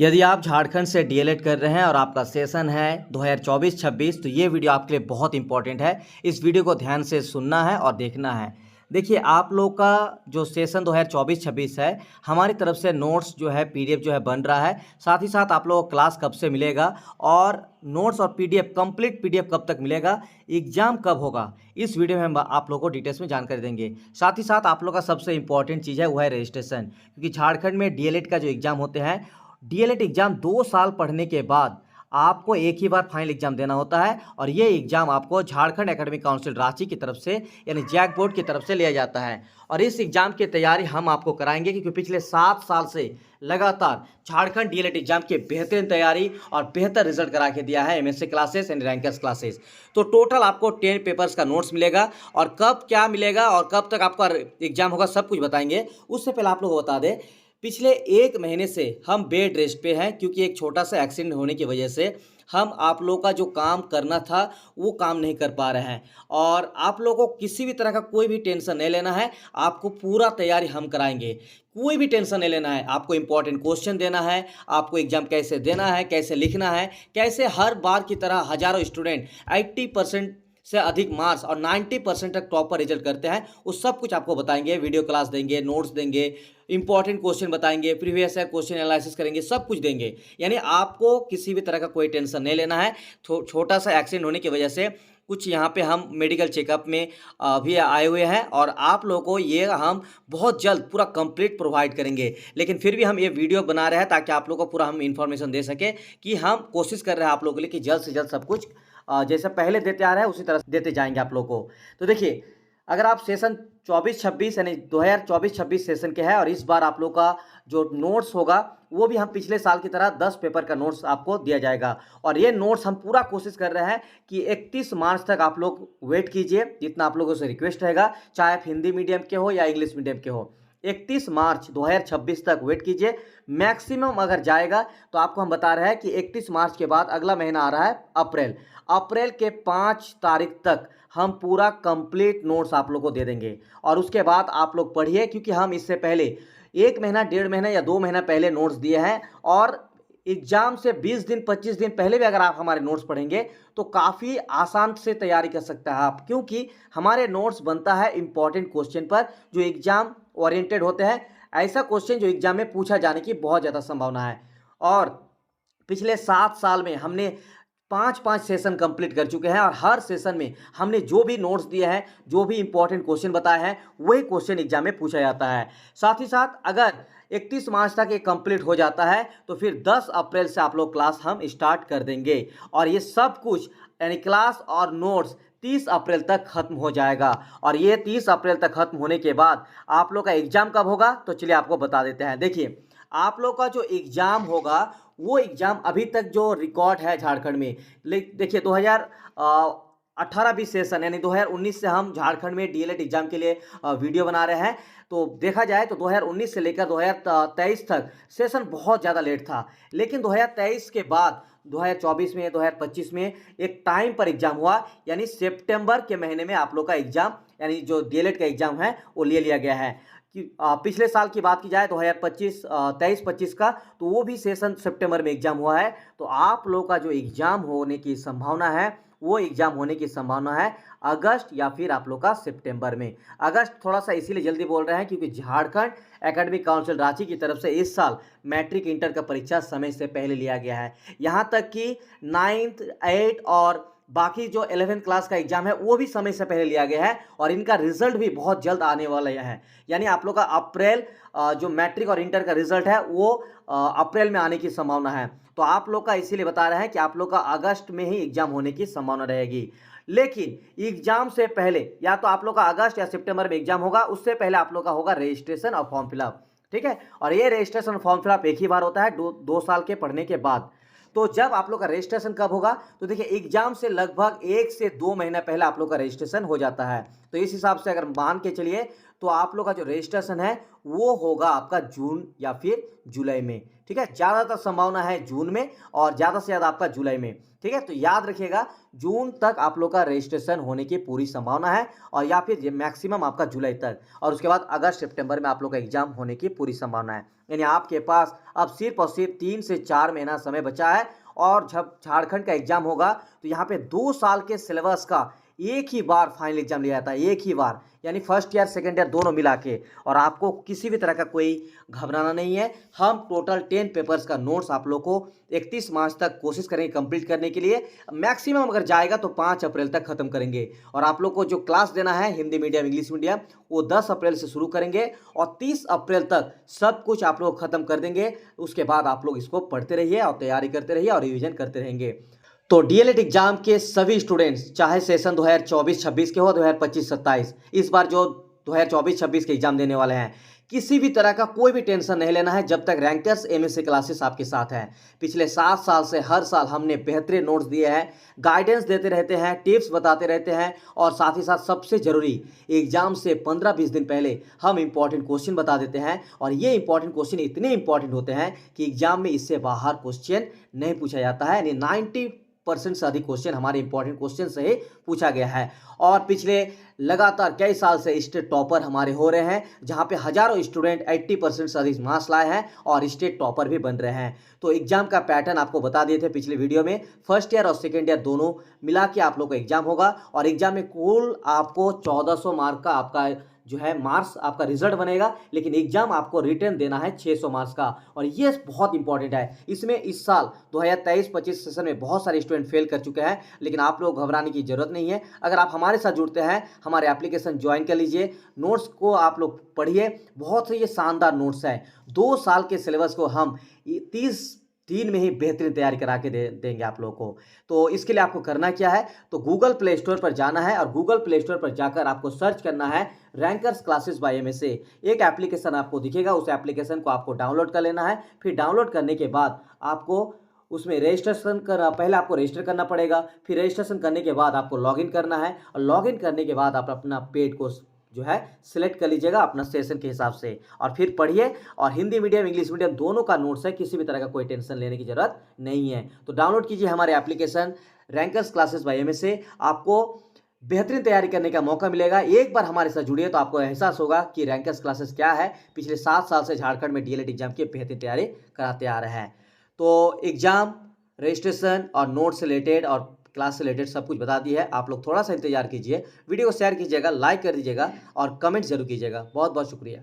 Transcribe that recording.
यदि आप झारखंड से डीएलएड कर रहे हैं और आपका सेशन है 2024-26 तो ये वीडियो आपके लिए बहुत इंपॉर्टेंट है। इस वीडियो को ध्यान से सुनना है और देखना है। देखिए, आप लोग का जो सेशन 2024-26 है, हमारी तरफ से नोट्स जो है पीडीएफ जो है बन रहा है। साथ ही साथ आप लोगों को क्लास कब से मिलेगा और नोट्स और पीडीएफ कंप्लीट पीडीएफ कब तक मिलेगा, एग्जाम कब होगा, इस वीडियो में हम आप लोगों को डिटेल्स में जानकारी देंगे। साथ ही साथ आप लोग का सबसे इंपॉर्टेंट चीज़ है वो है रजिस्ट्रेशन, क्योंकि झारखंड में डीएलएड का जो एग्ज़ाम होते हैं, डीएलएड एग्ज़ाम 2 साल पढ़ने के बाद आपको एक ही बार फाइनल एग्जाम देना होता है और ये एग्ज़ाम आपको झारखंड एकेडमिक काउंसिल रांची की तरफ से यानी जैक बोर्ड की तरफ से लिया जाता है। और इस एग्ज़ाम की तैयारी हम आपको कराएंगे, क्योंकि पिछले 7 साल से लगातार झारखंड डीएलएड एग्जाम की बेहतरीन तैयारी और बेहतर रिजल्ट करा के दिया है MSc classes and rankers classes. तो टोटल आपको 10 पेपर्स का नोट्स मिलेगा और कब क्या मिलेगा और कब तक आपका एग्जाम होगा सब कुछ बताएंगे। उससे पहले आप लोग को बता दें, पिछले 1 महीने से हम बेड रेस्ट पे हैं, क्योंकि एक छोटा सा एक्सीडेंट होने की वजह से हम आप लोगों का जो काम करना था वो काम नहीं कर पा रहे हैं। और आप लोगों को किसी भी तरह का कोई भी टेंशन नहीं लेना है, आपको पूरा तैयारी हम कराएंगे। कोई भी टेंशन नहीं लेना है, आपको इंपॉर्टेंट क्वेश्चन देना है, आपको एग्जाम कैसे देना है, कैसे लिखना है, कैसे हर बार की तरह हज़ारों स्टूडेंट 80% से अधिक मार्क्स और 90% तक टॉपर रिजल्ट करते हैं, वो सब कुछ आपको बताएंगे। वीडियो क्लास देंगे, नोट्स देंगे, इंपॉर्टेंट क्वेश्चन बताएंगे, प्रीवियस ईयर क्वेश्चन एनालिसिस करेंगे, सब कुछ देंगे। यानी आपको किसी भी तरह का कोई टेंशन नहीं लेना है। छोटा सा एक्सीडेंट होने की वजह से कुछ यहाँ पे हम मेडिकल चेकअप में भी आए हुए हैं और आप लोगों को ये हम बहुत जल्द पूरा कंप्लीट प्रोवाइड करेंगे। लेकिन फिर भी हम ये वीडियो बना रहे हैं ताकि आप लोगों को पूरा हम इन्फॉर्मेशन दे सके, कि हम कोशिश कर रहे हैं आप लोगों के लिए कि जल्द से जल्द सब कुछ जैसे पहले देते आ रहे हैं उसी तरह देते जाएंगे आप लोगों को। तो देखिए, अगर आप सेशन 24-26 यानी 2024-26 सेशन के हैं और इस बार आप लोग का जो नोट्स होगा वो भी हम पिछले साल की तरह 10 पेपर का नोट्स आपको दिया जाएगा। और ये नोट्स हम पूरा कोशिश कर रहे हैं कि 31 मार्च तक आप लोग वेट कीजिए, जितना आप लोगों से रिक्वेस्ट रहेगा, चाहे आप हिंदी मीडियम के हो या इंग्लिश मीडियम के हो। 31 मार्च 2026 तक वेट कीजिए। मैक्सिमम अगर जाएगा तो आपको हम बता रहे हैं कि 31 मार्च के बाद अगला महीना आ रहा है अप्रैल के 5 तारीख तक हम पूरा कंप्लीट नोट्स आप लोग को दे देंगे। और उसके बाद आप लोग पढ़िए, क्योंकि हम इससे पहले 1 महीना, 1.5 महीना या 2 महीना पहले नोट्स दिए हैं। और एग्जाम से 20 दिन 25 दिन पहले भी अगर आप हमारे नोट्स पढ़ेंगे तो काफ़ी आसान से तैयारी कर सकता है आप, क्योंकि हमारे नोट्स बनता है इंपॉर्टेंट क्वेश्चन पर जो एग्जाम ओरिएंटेड होते हैं। ऐसा क्वेश्चन जो एग्जाम में पूछा जाने की बहुत ज़्यादा संभावना है। और पिछले 7 साल में हमने 5-5 सेशन कंप्लीट कर चुके हैं और हर सेशन में हमने जो भी नोट्स दिए हैं, जो भी इंपॉर्टेंट क्वेश्चन बताए हैं, वही क्वेश्चन एग्जाम में पूछा जाता है। साथ ही साथ अगर 31 मार्च तक ये कंप्लीट हो जाता है तो फिर 10 अप्रैल से आप लोग क्लास हम स्टार्ट कर देंगे और ये सब कुछ यानी क्लास और नोट्स 30 अप्रैल तक खत्म हो जाएगा। और ये 30 अप्रैल तक खत्म होने के बाद आप लोग का एग्जाम कब होगा तो चलिए आपको बता देते हैं। देखिए, आप लोग का जो एग्जाम होगा वो एग्जाम अभी तक जो रिकॉर्ड है झारखंड में, देखिए 2018-20 सेशन यानी 2019 से हम झारखंड में डीएलएड एग्जाम के लिए वीडियो बना रहे हैं। तो देखा जाए तो 2019 से लेकर 2023 तक सेशन बहुत ज़्यादा लेट था, लेकिन 2023 के बाद 2024 में 2025 में एक टाइम पर एग्जाम हुआ, यानी सितंबर के महीने में आप लोग का एग्जाम यानी जो डीएलएड का एग्जाम है वो ले लिया गया है। कि पिछले साल की बात की जाए 2025 23-25 का, तो वो भी सेशन सितंबर में एग्जाम हुआ है। तो आप लोग का जो एग्जाम होने की संभावना है वो एग्जाम होने की संभावना है अगस्त या फिर आप लोग का सितंबर में। अगस्त थोड़ा सा इसीलिए जल्दी बोल रहे हैं क्योंकि झारखंड एकेडमिक काउंसिल रांची की तरफ से इस साल मैट्रिक इंटर का परीक्षा समय से पहले लिया गया है। यहाँ तक कि 9th 8 और बाकी जो 11th क्लास का एग्जाम है वो भी समय से पहले लिया गया है और इनका रिजल्ट भी बहुत जल्द आने वाला है। यानी आप लोग का अप्रैल जो मैट्रिक और इंटर का रिजल्ट है वो अप्रैल में आने की संभावना है। तो आप लोग का इसीलिए बता रहे हैं कि आप लोग का अगस्त में ही एग्जाम होने की संभावना रहेगी। लेकिन एग्जाम से पहले या तो आप लोग का अगस्त या सितंबर में एग्जाम होगा, उससे पहले आप लोग का होगा रजिस्ट्रेशन और फॉर्म फिलअप। ठीक है, और ये रजिस्ट्रेशन और फॉर्म फिलअप एक ही बार होता है 2 साल के पढ़ने के बाद। तो जब आप लोग का रजिस्ट्रेशन कब होगा तो देखिए, एग्जाम से लगभग 1 से 2 महीना पहले आप लोग का रजिस्ट्रेशन हो जाता है। तो इस हिसाब से अगर मान के चलिए तो आप लोग का जो रजिस्ट्रेशन है वो होगा आपका जून या फिर जुलाई में, ठीक है। ज़्यादातर संभावना है जून में और ज़्यादा से ज़्यादा आपका जुलाई में, ठीक है। तो याद रखिएगा जून तक आप लोग का रजिस्ट्रेशन होने की पूरी संभावना है और या फिर ये मैक्सिमम आपका जुलाई तक, और उसके बाद अगस्त सितंबर में आप लोग का एग्जाम होने की पूरी संभावना है। यानी आपके पास अब सिर्फ और सिर्फ 3 से 4 महीना समय बचा है और जब झारखंड का एग्जाम होगा तो यहाँ पे 2 साल के सिलेबस का एक ही बार फाइनल एग्जाम लिया जाता है, एक ही बार, यानी फर्स्ट ईयर सेकेंड ईयर दोनों मिला के। और आपको किसी भी तरह का कोई घबराना नहीं है। हम टोटल 10 पेपर्स का नोट्स आप लोग को 31 मार्च तक कोशिश करेंगे कंप्लीट करने के लिए। मैक्सिमम अगर जाएगा तो 5 अप्रैल तक खत्म करेंगे। और आप लोग को जो क्लास देना है हिंदी मीडियम इंग्लिश मीडियम वो 10 अप्रैल से शुरू करेंगे और 30 अप्रैल तक सब कुछ आप लोग खत्म कर देंगे। उसके बाद आप लोग इसको पढ़ते रहिए और तैयारी करते रहिए और रिविजन करते रहेंगे। तो डीएलएड एग्जाम के सभी स्टूडेंट्स चाहे सेशन 2024-26 के हो 2025-27, इस बार जो 2024-26 के एग्जाम देने वाले हैं, किसी भी तरह का कोई भी टेंशन नहीं लेना है जब तक रैंकर्स एमएससी क्लासेस आपके साथ हैं। पिछले 7 साल से हर साल हमने बेहतरीन नोट्स दिए हैं, गाइडेंस देते रहते हैं, टिप्स बताते रहते हैं और साथ ही साथ सबसे ज़रूरी एग्जाम से 15-20 दिन पहले हम इंपॉर्टेंट क्वेश्चन बता देते हैं। और ये इंपॉर्टेंट क्वेश्चन इतने इंपॉर्टेंट होते हैं कि एग्जाम में इससे बाहर क्वेश्चन नहीं पूछा जाता है। यानी 90% से अधिक क्वेश्चन हमारे इंपॉर्टेंट क्वेश्चन से ही पूछा गया है। और पिछले लगातार कई साल से स्टेट टॉपर हमारे हो रहे हैं, जहां पे हजारों स्टूडेंट 80% से अधिक मार्क्स लाए हैं और स्टेट टॉपर भी बन रहे हैं। तो एग्जाम का पैटर्न आपको बता दिए थे पिछले वीडियो में। फर्स्ट ईयर और सेकेंड ईयर दोनों मिला के आप लोग का एग्जाम होगा और एग्जाम में कुल आपको 1400 मार्क का आपका जो है मार्क्स आपका रिजल्ट बनेगा, लेकिन एग्जाम आपको रिटर्न देना है 600 मार्क्स का। और ये बहुत इंपॉर्टेंट है। इसमें इस साल 2023-25 सेशन में बहुत सारे स्टूडेंट फेल कर चुके हैं, लेकिन आप लोग घबराने की जरूरत नहीं है। अगर आप हमारे साथ जुड़ते हैं, हमारे एप्लीकेशन ज्वाइन कर लीजिए, नोट्स को आप लोग पढ़िए। बहुत से ये शानदार नोट्स है। 2 साल के सिलेबस को हम 30 दिन में ही बेहतरीन तैयारी करा के देंगे आप लोगों को। तो इसके लिए आपको करना क्या है, तो गूगल प्ले स्टोर पर जाना है और गूगल प्ले स्टोर पर जाकर आपको सर्च करना है रैंकर्स क्लासेस बाय एमएसए। एक एप्लीकेशन आपको दिखेगा, उस एप्लीकेशन को आपको डाउनलोड कर लेना है। फिर डाउनलोड करने के बाद आपको उसमें रजिस्ट्रेशन करना, पहले आपको रजिस्टर करना पड़ेगा। फिर रजिस्ट्रेशन करने के बाद आपको लॉगिन करना है और लॉगिन करने के बाद आप अपना पेड कोर्स जो है सिलेक्ट कर लीजिएगा अपना सेशन के हिसाब से और फिर पढ़िए। और हिंदी मीडियम इंग्लिश मीडियम दोनों का नोट्स है, किसी भी तरह का कोई टेंशन लेने की जरूरत नहीं है। तो डाउनलोड कीजिए हमारे application rankers classes bye MSA. आपको बेहतरीन तैयारी करने का मौका मिलेगा। एक बार हमारे साथ जुड़िए तो आपको एहसास होगा कि रैंकर्स क्लासेस क्या है। पिछले 7 साल से झारखंड में डीएलएड एग्जाम की बेहतरीन तैयारी कराते आ रहे हैं। तो एग्जाम, रजिस्ट्रेशन और नोट से रिलेटेड और क्लास से रिलेटेड सब कुछ बता दी है। आप लोग थोड़ा सा इंतजार कीजिए, वीडियो को शेयर कीजिएगा, लाइक कर दीजिएगा और कमेंट जरूर कीजिएगा। बहुत बहुत शुक्रिया।